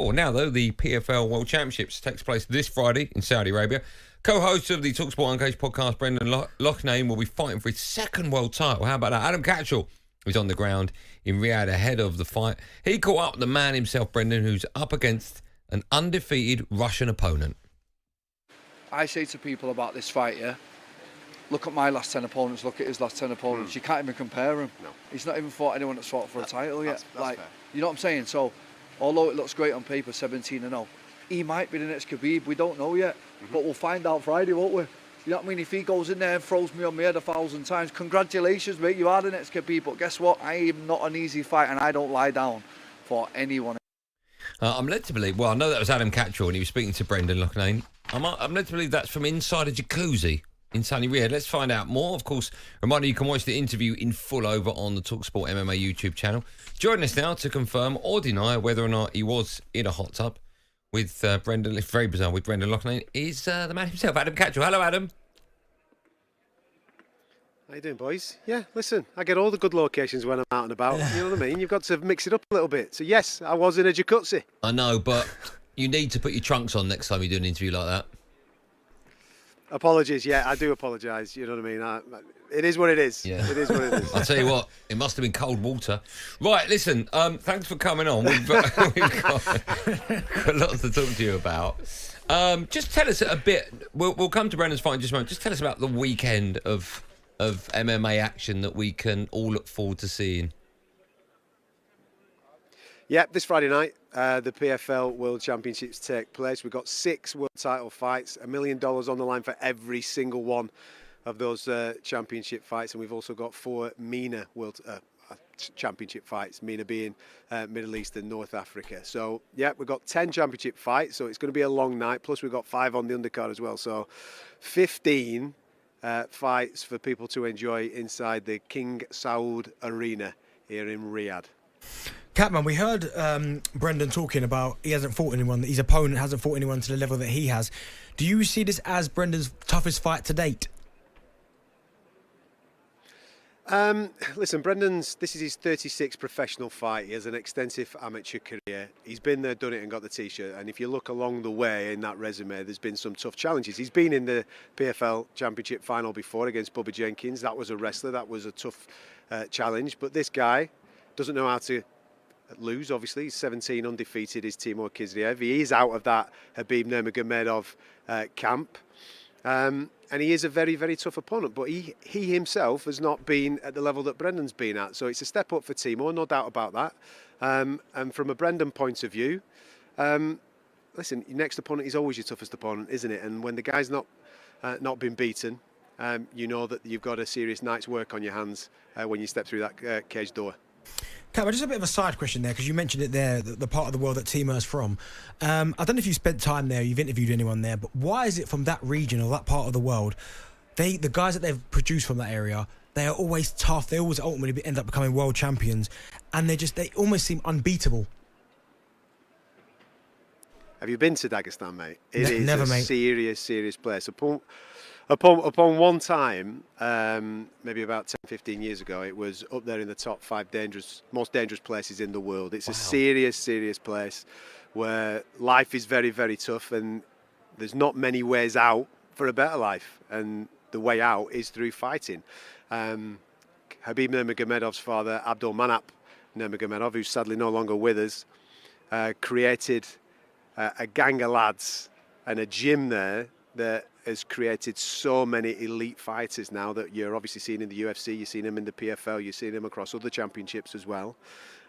Well, now, though, the PFL World Championships takes place this Friday in Saudi Arabia. Co-host of the talkSPORT Uncaged podcast, Brendan Loughnane, will be fighting for his second world title. How about that? Adam Catterall is on the ground in Riyadh ahead of the fight. He caught up with the man himself, Brendan, who's up against an undefeated Russian opponent. I say to people about this fight, look at my last 10 opponents, look at his last 10 opponents. You can't even compare him. No. He's not even fought anyone that's fought for a title yet. That's fair. You know what I'm saying? So, although it looks great on paper, 17-0, he might be the next Khabib. We don't know yet, but we'll find out Friday, won't we? You know what I mean? If he goes in there and throws me on my head 1,000 times, congratulations, mate, you are the next Khabib. But guess what? I am not an easy fight, and I don't lie down for anyone. I'm led to believe, well, I know that was Adam Catterall and he was speaking to Brendan Loughnane. I'm led to believe that's from inside a jacuzzi in sunny Riyadh. Let's find out more. Of course, reminder you can watch the interview in full over on the talkSPORT MMA YouTube channel. Join us now to confirm or deny whether or not he was in a hot tub with Brendan. It's very bizarre. With Brendan Loughnane is the man himself, Adam Catterall. Hello, Adam. How you doing, boys? Yeah, listen, I get all the good locations when I'm out and about. You know what I mean? You've got to mix it up a little bit. So yes, I was in a jacuzzi. I know, but you need to put your trunks on next time you do an interview like that. Apologies, yeah, I do apologise. You know what I mean? It is what it is. Yeah. It is what it is. I'll tell you what, it must have been cold water. Right, listen, thanks for coming on. We've got lots to talk to you about. Just tell us a bit. We'll come to Brendan's fight in just a moment. Just tell us about the weekend of MMA action that we can all look forward to seeing. Yeah, this Friday night, the PFL World Championships take place. We've got 6 world title fights, $1 million on the line for every single one of those championship fights. And we've also got 4 MENA World Championship fights, MENA being Middle East and North Africa. So, yeah, we've got 10 championship fights, so it's going to be a long night. Plus, we've got 5 on the undercard as well. So, 15 fights for people to enjoy inside the King Saud Arena here in Riyadh. Catman, we heard Brendan talking about he hasn't fought anyone, his opponent hasn't fought anyone to the level that he has. Do you see this as Brendan's toughest fight to date? Listen, this is his 36th professional fight. He has an extensive amateur career. He's been there, done it and got the t-shirt. And if you look along the way in that resume, there's been some tough challenges. He's been in the PFL Championship final before against Bubba Jenkins. That was a wrestler. That was a tough challenge. But this guy doesn't know how to lose, obviously. He's 17 undefeated, is Timur Khizriev. He is out of that Khabib Nurmagomedov camp. And he is a very, very tough opponent. But he himself has not been at the level that Brendan's been at. So it's a step up for Timur, no doubt about that. And from a Brendan point of view, listen, your next opponent is always your toughest opponent, isn't it? And when the guy's not been beaten, you know that you've got a serious night's work on your hands when you step through that cage door. Catman, just a bit of a side question there, because you mentioned it there, the part of the world that Timur's from. I don't know if you've spent time there, you've interviewed anyone there, but why is it from that region or that part of the world, the guys that they've produced from that area, they are always tough, they always ultimately end up becoming world champions, and they almost seem unbeatable? Have you been to Dagestan, mate? It is never, a mate. serious place. Upon one time, maybe about 10, 15 years ago, it was up there in the top 5 most dangerous places in the world. It's a serious place where life is very, very tough and there's not many ways out for a better life. And the way out is through fighting. Khabib Nurmagomedov's father, Abdulmanap Nurmagomedov, who's sadly no longer with us, created a gang of lads and a gym there that has created so many elite fighters now that you're obviously seeing in the UFC, you're seeing them in the PFL, you're seeing them across other championships as well.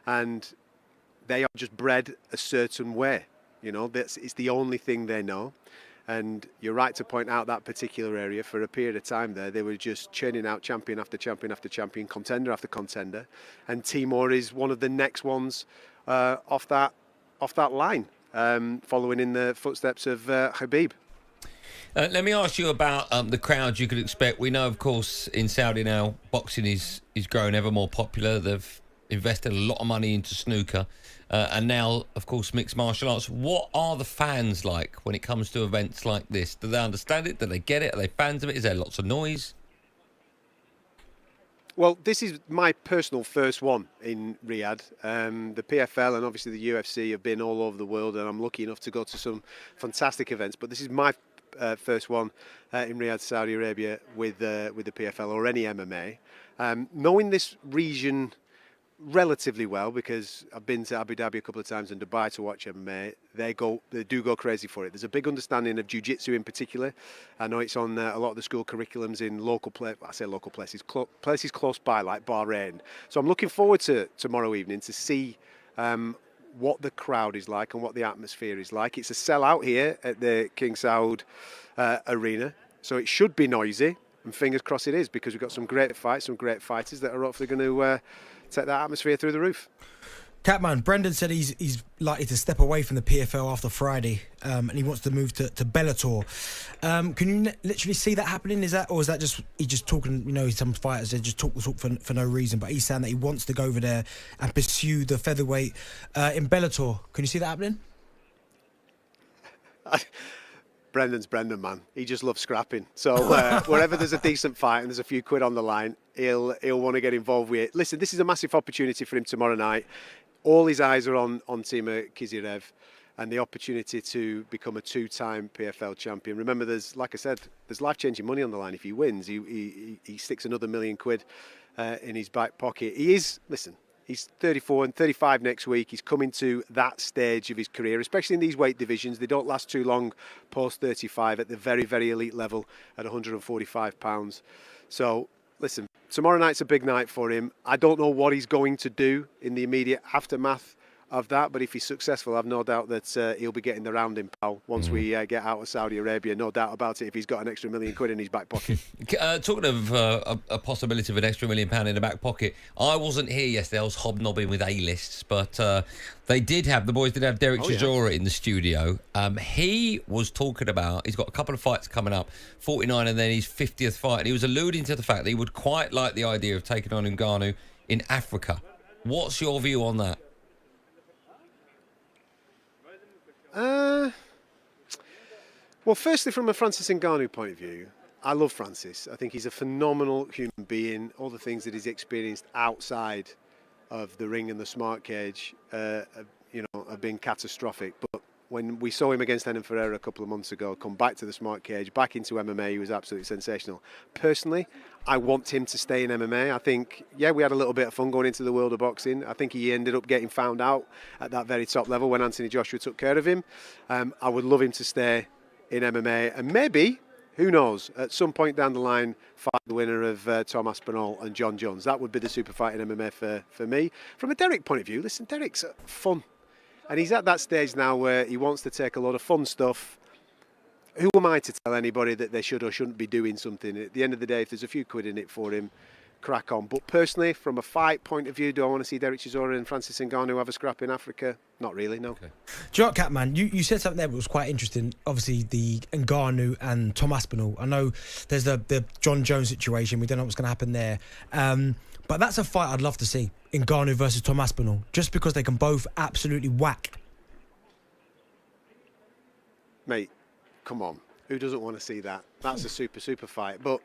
And they are just bred a certain way. You know, it's the only thing they know. And you're right to point out that particular area. For a period of time there, they were just churning out champion after champion after champion, contender after contender. And Timur is one of the next ones off that line, following in the footsteps of Khabib. Let me ask you about the crowds you could expect. We know, of course, in Saudi now, boxing is growing ever more popular. They've invested a lot of money into snooker. And now, of course, mixed martial arts. What are the fans like when it comes to events like this? Do they understand it? Do they get it? Are they fans of it? Is there lots of noise? Well, this is my personal first one in Riyadh. The PFL and obviously the UFC have been all over the world, and I'm lucky enough to go to some fantastic events. But this is my first one in Riyadh, Saudi Arabia, with the PFL or any MMA. Knowing this region relatively well, because I've been to Abu Dhabi a couple of times and Dubai to watch MMA, they do go crazy for it. There's a big understanding of jiu-jitsu in particular. I know it's on a lot of the school curriculums in local places close by, like Bahrain. So I'm looking forward to tomorrow evening to see what the crowd is like and what the atmosphere is like. It's a sellout here at the King Saud Arena, so it should be noisy, and fingers crossed it is, because we've got some great fights, some great fighters that are hopefully going to take that atmosphere through the roof. Catman, Brendan said he's likely to step away from the PFL after Friday, and he wants to move to Bellator. Can you literally see that happening? Is that just he's just talking? You know, some fighters they just talk for no reason, but he's saying that he wants to go over there and pursue the featherweight in Bellator. Can you see that happening? Brendan's Brendan, man. He just loves scrapping. So wherever there's a decent fight and there's a few quid on the line, he'll want to get involved with it. Listen, this is a massive opportunity for him tomorrow night. All his eyes are on Timur Khizriev and the opportunity to become a two-time PFL champion. Remember, there's life-changing money on the line if he wins. He sticks another £1 million in his back pocket. He's 34 and 35 next week. He's coming to that stage of his career, especially in these weight divisions. They don't last too long post 35 at the very, very elite level at 145 pounds. So, listen, tomorrow night's a big night for him. I don't know what he's going to do in the immediate aftermath of that, but if he's successful, I've no doubt that he'll be getting the rounding pal once we get out of Saudi Arabia. No doubt about it, if he's got an extra £1 million in his back pocket. Talking of a possibility of an extra £1 million in the back pocket, I wasn't here yesterday. I was hobnobbing with A-lists, but the boys did have Derek Chisora in the studio. He was talking about, he's got a couple of fights coming up, 49 and then his 50th fight, and he was alluding to the fact that he would quite like the idea of taking on Ngannou in Africa. What's your view on that? Well, firstly, from a Francis Ngannou point of view, I love Francis. I think he's a phenomenal human being. All the things that he's experienced outside of the ring and the smart cage, have been catastrophic. But when we saw him against Enan Ferreira a couple of months ago, come back to the smart cage, back into MMA, he was absolutely sensational. Personally, I want him to stay in MMA. I think, we had a little bit of fun going into the world of boxing. I think he ended up getting found out at that very top level when Anthony Joshua took care of him. I would love him to stay in MMA, and maybe, who knows, at some point down the line, fight the winner of Tom Aspinall and John Jones. That would be the super fight in MMA for me. From a Derek point of view, listen, Derek's fun. And he's at that stage now where he wants to take a lot of fun stuff. Who am I to tell anybody that they should or shouldn't be doing something? At the end of the day, if there's a few quid in it for him, crack on. But personally, from a fight point of view, do I want to see Derek Chisora and Francis Ngannou have a scrap in Africa? Not really, no. Okay. Do you know what, Catman? You said something there that was quite interesting. Obviously, the Ngannou and Tom Aspinall. I know there's the John Jones situation. We don't know what's going to happen there. But that's a fight I'd love to see. Ngannou versus Tom Aspinall. Just because they can both absolutely whack. Mate, come on. Who doesn't want to see that? That's a super fight. But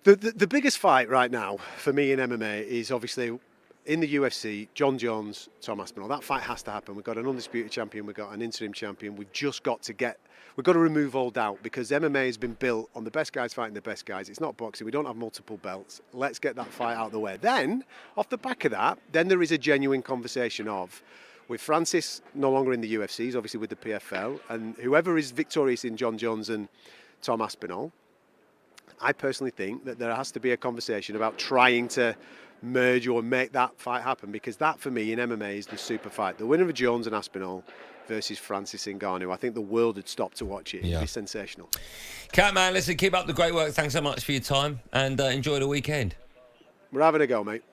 the biggest fight right now for me in MMA is obviously in the UFC, John Jones, Tom Aspinall. That fight has to happen. We've got an undisputed champion. We've got an interim champion. We've got to remove all doubt, because MMA has been built on the best guys fighting the best guys. It's not boxing. We don't have multiple belts. Let's get that fight out of the way. Then, off the back of that, then there is a genuine conversation with Francis no longer in the UFC, he's obviously with the PFL, and whoever is victorious in John Jones and Tom Aspinall, I personally think that there has to be a conversation about trying to merge or make that fight happen, because that, for me, in MMA is the super fight. The winner of Jones and Aspinall versus Francis Ngannou. I think the world would stop to watch it. It'd be sensational. Catman, listen, keep up the great work. Thanks so much for your time, and enjoy the weekend. We're having a go, mate.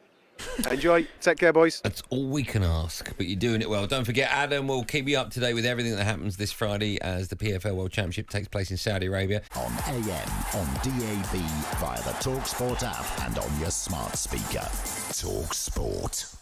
Enjoy. Take care, boys. That's all we can ask, but you're doing it well. Don't forget, Adam will keep you up to date with everything that happens this Friday as the PFL World Championship takes place in Saudi Arabia. On AM, on DAB, via the talkSPORT app and on your smart speaker. talkSPORT.